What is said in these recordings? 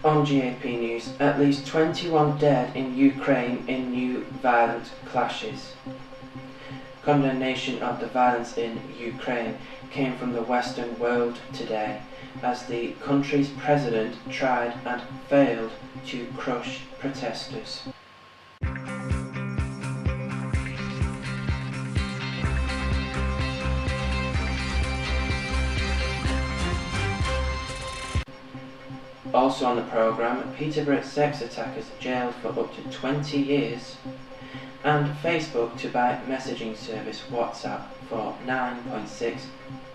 On GAP News, at least 21 dead in Ukraine in new violent clashes. Condemnation of the violence in Ukraine came from the Western world today, as the country's president tried and failed to crush protesters. Also on the programme, Peterborough sex attackers jailed for up to 20 years, and Facebook to buy messaging service WhatsApp for £9.6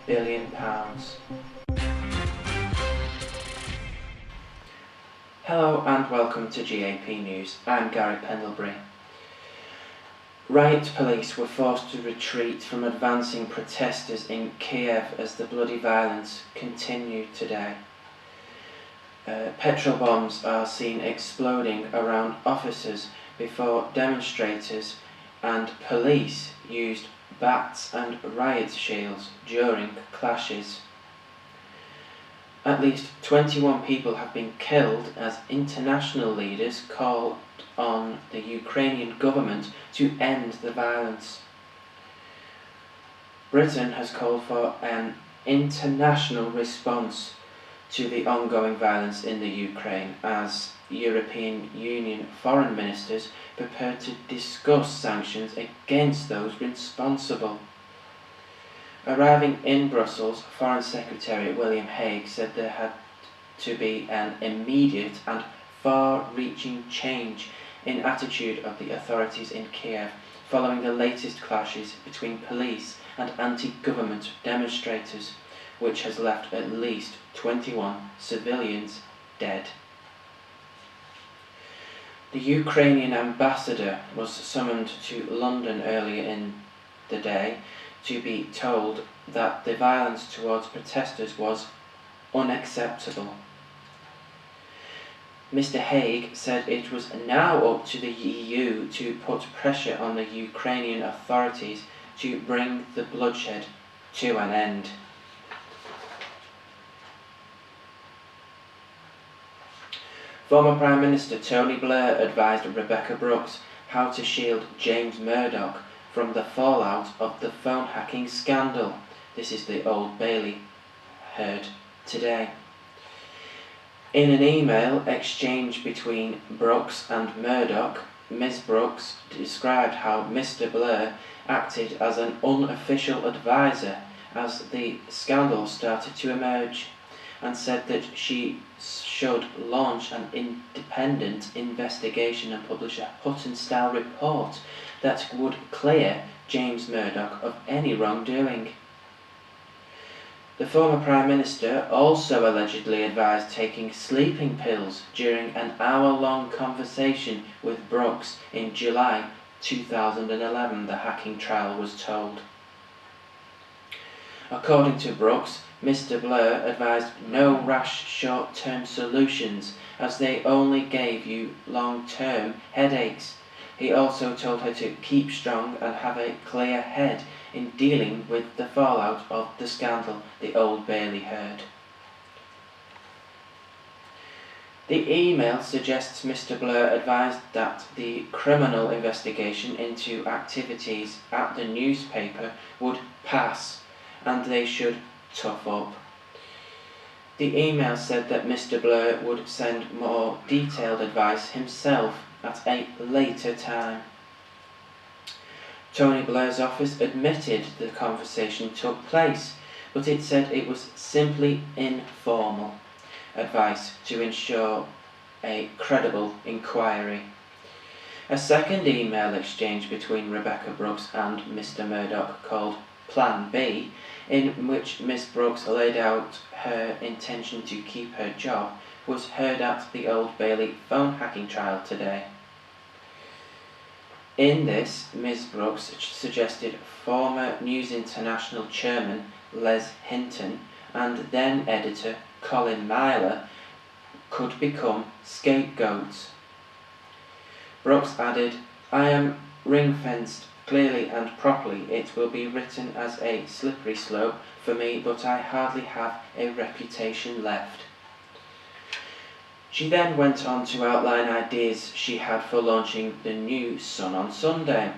billion. Hello and welcome to GAP News. I'm Gary Pendlebury. Riot police were forced to retreat from advancing protesters in Kiev as the bloody violence continued today. Petrol bombs are seen exploding around officers before demonstrators, and police used bats and riot shields during clashes. At least 21 people have been killed as international leaders called on the Ukrainian government to end the violence. Britain has called for an international response to the ongoing violence in the Ukraine as European Union foreign ministers prepare to discuss sanctions against those responsible. Arriving in Brussels, Foreign Secretary William Hague said there had to be an immediate and far-reaching change in attitude of the authorities in Kiev following the latest clashes between police and anti-government demonstrators, which has left at least 21 civilians dead. The Ukrainian ambassador was summoned to London earlier in the day to be told that the violence towards protesters was unacceptable. Mr. Hague said it was now up to the EU to put pressure on the Ukrainian authorities to bring the bloodshed to an end. Former Prime Minister Tony Blair advised Rebekah Brooks how to shield James Murdoch from the fallout of the phone hacking scandal. This is the Old Bailey heard today. In an email exchange between Brooks and Murdoch, Ms. Brooks described how Mr. Blair acted as an unofficial advisor as the scandal started to emerge, and said that she should launch an independent investigation and publish a Hutton-style report that would clear James Murdoch of any wrongdoing. The former Prime Minister also allegedly advised taking sleeping pills during an hour-long conversation with Brooks in July 2011, the hacking trial was told. According to Brooks, Mr. Blair advised no rash short-term solutions as they only gave you long-term headaches. He also told her to keep strong and have a clear head in dealing with the fallout of the scandal, the Old Bailey heard. The email suggests Mr. Blair advised that the criminal investigation into activities at the newspaper would pass and they should tough up. The email said that Mr. Blair would send more detailed advice himself at a later time. Tony Blair's office admitted the conversation took place, but it said it was simply informal advice to ensure a credible inquiry. A second email exchange between Rebekah Brooks and Mr. Murdoch, called Plan B, in which Miss Brooks laid out her intention to keep her job, was heard at the Old Bailey phone hacking trial today. In this, Ms. Brooks suggested former News International chairman Les Hinton and then editor Colin Myler could become scapegoats. Brooks added, "I am ring-fenced clearly and properly. It will be written as a slippery slope for me, but I hardly have a reputation left." She then went on to outline ideas she had for launching the new Sun on Sunday.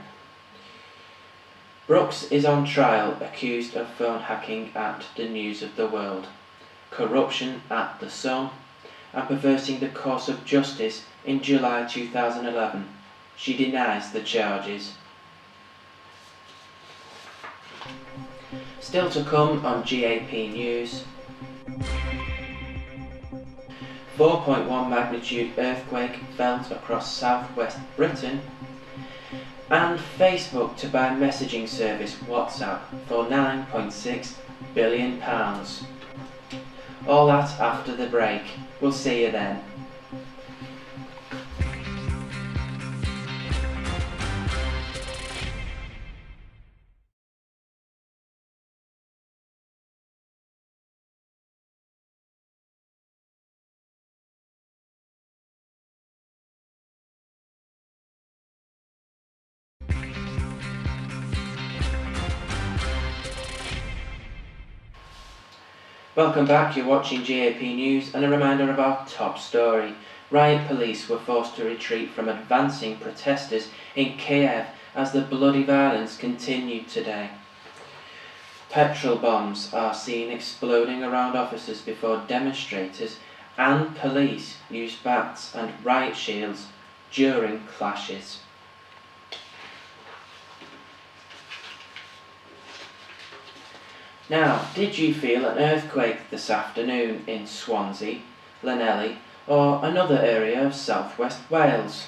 Brooks is on trial accused of phone hacking at the News of the World, corruption at the Sun, and perverting the course of justice in July 2011. She denies the charges. Still to come on GAP News. 4.1 magnitude earthquake felt across southwest Britain, and Facebook to buy messaging service WhatsApp for £9.6 billion. All that after the break. We'll see you then. Welcome back, you're watching GAP News, and a reminder of our top story. Riot police were forced to retreat from advancing protesters in Kiev as the bloody violence continued today. Petrol bombs are seen exploding around offices before demonstrators and police used bats and riot shields during clashes. Now, did you feel an earthquake this afternoon in Swansea, Llanelli, or another area of southwest Wales?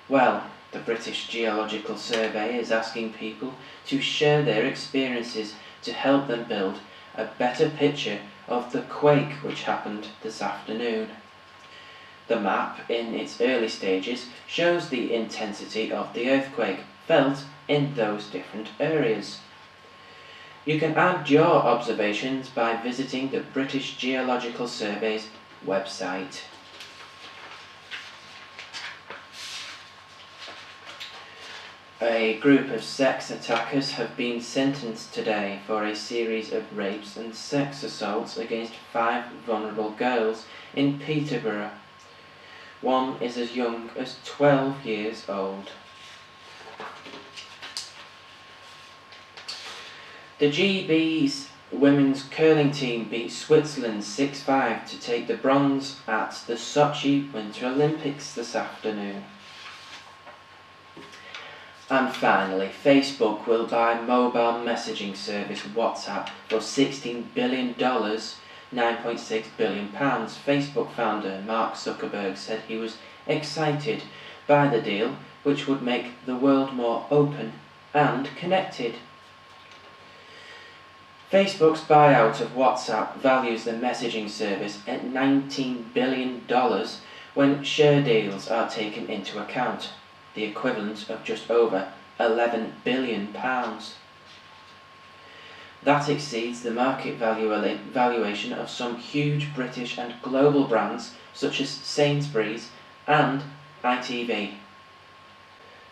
Well, the British Geological Survey is asking people to share their experiences to help them build a better picture of the quake which happened this afternoon. The map, in its early stages, shows the intensity of the earthquake felt in those different areas. You can add your observations by visiting the British Geological Survey's website. A group of sex attackers have been sentenced today for a series of rapes and sex assaults against 5 vulnerable girls in Peterborough. One is as young as 12 years old. The GB's women's curling team beat Switzerland 6-5 to take the bronze at the Sochi Winter Olympics this afternoon. And finally, Facebook will buy mobile messaging service WhatsApp for $16 billion, £9.6 billion. Facebook founder Mark Zuckerberg said he was excited by the deal, which would make the world more open and connected. Facebook's buyout of WhatsApp values the messaging service at $19 billion when share deals are taken into account, the equivalent of just over £11 billion. That exceeds the market valuation of some huge British and global brands such as Sainsbury's and ITV.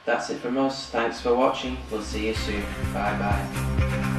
That's it from us. Thanks for watching. We'll see you soon. Bye bye.